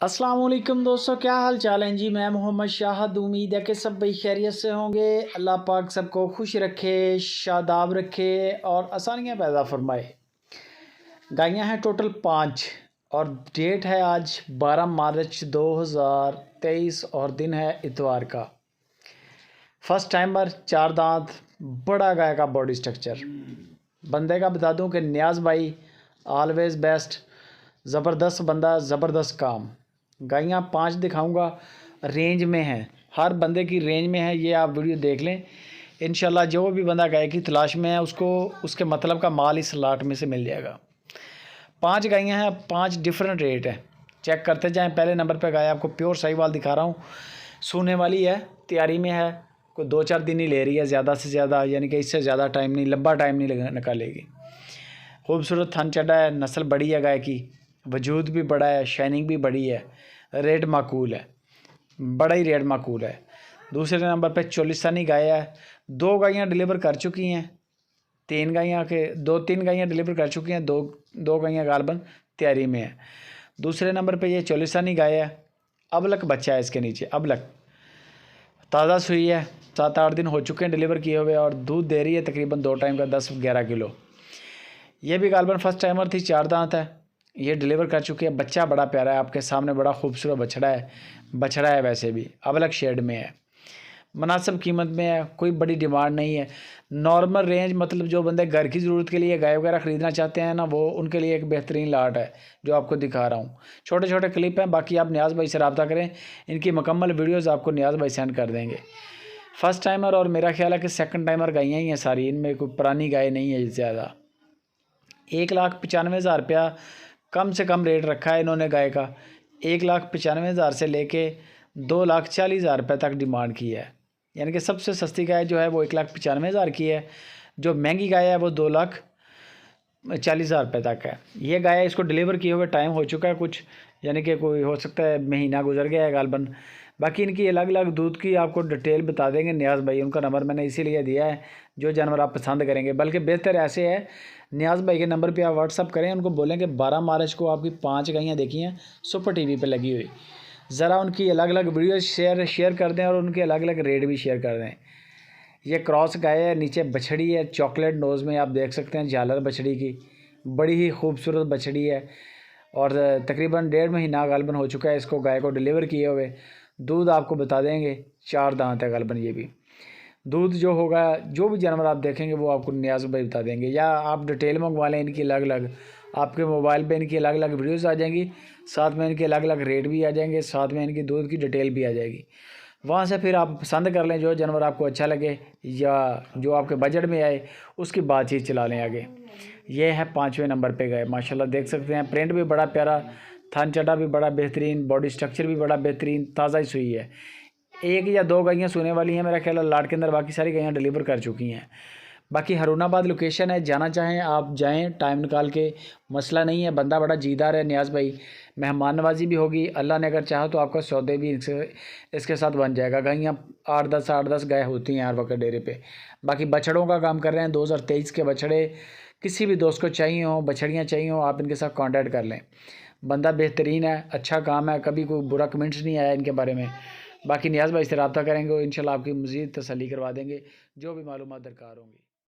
अस्सलाम वालेकुम दोस्तों, क्या हाल चाल है जी। मैं मोहम्मद शाहद, उम्मीद है कि सब भाई खैरियत से होंगे। अल्लाह पाक सबको खुश रखे, शादाब रखे और आसानियाँ पैदा फरमाए। गायें हैं टोटल 5 और डेट है आज 12 मार्च 2023 और दिन है इतवार का। फर्स्ट टाइमर, 4 दांत, बड़ा गाय का बॉडी स्ट्रक्चर। बंदे का बता दूं कि नियाज़ भाई ऑलवेज़ बेस्ट, ज़बरदस्त बंदा, ज़बरदस्त काम। गायें 5 दिखाऊंगा, रेंज में हैं, हर बंदे की रेंज में है। ये आप वीडियो देख लें, इंशाल्लाह जो भी बंदा गाय की तलाश में है उसको उसके मतलब का माल इस लाट में से मिल जाएगा। 5 गायें हैं, 5 डिफरेंट रेट है, चेक करते जाएं। पहले नंबर पे गाय आपको प्योर साहिवाल दिखा रहा हूँ, सूने वाली है, तैयारी में है, कोई 2-4 दिन ही ले रही है ज़्यादा से ज़्यादा, यानी कि इससे ज़्यादा टाइम नहीं, लंबा टाइम नहीं निकालेगी। खूबसूरत थन चढ़ा है, नस्ल बड़ी है गाय की, वजूद भी बड़ा है, शाइनिंग भी बड़ी है, रेट माकूल है, बड़ा ही रेट माकूल है। दूसरे नंबर पे चोलिस्तानी गाय है, 2 गायें डिलीवर कर चुकी हैं, 3 गायें के 2-3 गायें डिलीवर कर चुकी हैं, 2 गायें गालबन तैयारी में है। दूसरे नंबर पे ये चोलिस्तानी गाय है, अबलक बच्चा है इसके नीचे, अबलक ताज़ा सुई है, 7-8 दिन हो चुके हैं डिलीवर किए हुए और दूध दे रही है तकरीबन 2 टाइम का 10-11 किलो। ये भी गालबन फर्स्ट टाइमर थी, 4 दांत है, ये डिलीवर कर चुकी है। बच्चा बड़ा प्यारा है, आपके सामने बड़ा खूबसूरत बछड़ा है वैसे भी अलग शेड में है, मुनासिब कीमत में है, कोई बड़ी डिमांड नहीं है। नॉर्मल रेंज, मतलब जो बंदे घर की ज़रूरत के लिए गाय वगैरह ख़रीदना चाहते हैं ना, वो उनके लिए एक बेहतरीन लाट है जो आपको दिखा रहा हूँ। छोटे छोटे क्लिप हैं, बाकी आप नियाज़ भाई से रब्ता करें, इनकी मुकम्मल वीडियोज़ आपको नियाज़ भाई सेंड कर देंगे। फर्स्ट टाइमर और मेरा ख्याल है कि सेकंड टाइमर गायें ही हैं सारी, इनमें कोई पुरानी गाय नहीं है ज़्यादा। 1,95,000 रुपया कम से कम रेट रखा है इन्होंने गाय का। 1,95,000 से लेके 2,40,000 रुपये तक डिमांड की है, यानी कि सबसे सस्ती गाय जो है वो 1,95,000 की है, जो महंगी गाय है वो 2,40,000 रुपये तक है। ये गाय इसको डिलीवर किए हुए टाइम हो चुका है कुछ, यानी कि कोई हो सकता है महीना गुजर गया है गालबन। बाकी इनकी अलग अलग दूध की आपको डिटेल बता देंगे नियाज़ भाई, उनका नंबर मैंने इसीलिए दिया है, जो जानवर आप पसंद करेंगे। बल्कि बेहतर ऐसे है, नियाज़ भाई के नंबर पे आप व्हाट्सअप करें, उनको बोलें कि 12 मार्च को आपकी 5 गायें देखी हैं सुपर टीवी पे लगी हुई, ज़रा उनकी अलग अलग वीडियो शेयर कर दें और उनके अलग अलग रेट भी शेयर कर दें। ये क्रॉस गाय है, नीचे बछड़ी है, चॉकलेट नोज़ में आप देख सकते हैं, झालर बछड़ी की, बड़ी ही खूबसूरत बछड़ी है और तकरीबन 1.5 महीना गालबन हो चुका है इसको गाय को डिलीवर किए हुए। दूध आपको बता देंगे, 4 दांत है गालबन। ये भी दूध जो होगा, जो भी जानवर आप देखेंगे वो आपको नियाज़ भाई बता देंगे, या आप डिटेल मंगवा लें इनकी अलग अलग, आपके मोबाइल पे इनकी अलग अलग वीडियोस आ जाएंगी, साथ में इनके अलग अलग रेट भी आ जाएंगे, साथ में इनकी दूध की डिटेल भी आ जाएगी। वहाँ से फिर आप पसंद कर लें जो जानवर आपको अच्छा लगे या जो आपके बजट में आए, उसकी बातचीत चला लें आगे। ये है 5वें नंबर पे गए, माशाल्लाह देख सकते हैं, प्रिंट भी बड़ा प्यारा, थन चटा भी बड़ा बेहतरीन, बॉडी स्ट्रक्चर भी बड़ा बेहतरीन, ताज़ा ही सुई है। 1 या 2 गायें सोने वाली हैं मेरा ख्याल है लाट के अंदर, बाकी सारी गायें डिलीवर कर चुकी हैं। बाकी हरुणाबाद लोकेशन है, जाना चाहें आप जाएं टाइम निकाल के, मसला नहीं है। बंदा बड़ा जीदार है नियाज़ भाई, मेहमान नवाजी भी होगी, अल्लाह ने अगर चाहा तो आपका सौदे भी इसके साथ बन जाएगा। गायें 8-10 गाय होती हैं हर वक्त डेरे पे। बाकी बछड़ों का काम कर रहे हैं, 2023 के बछड़े किसी भी दोस्त को चाहिए हो, बछड़ियाँ चाहिए हो, आप इनके साथ कॉन्टैक्ट कर लें। बंदा बेहतरीन है, अच्छा काम है, कभी कोई बुरा कमेंट्स नहीं आया इनके बारे में। बाकी नियाज़ भाई से रब्ता करेंगे, इंशाल्लाह आपकी मज़ीद तसल्ली करवा देंगे जो भी मालूमात दरकार होंगी।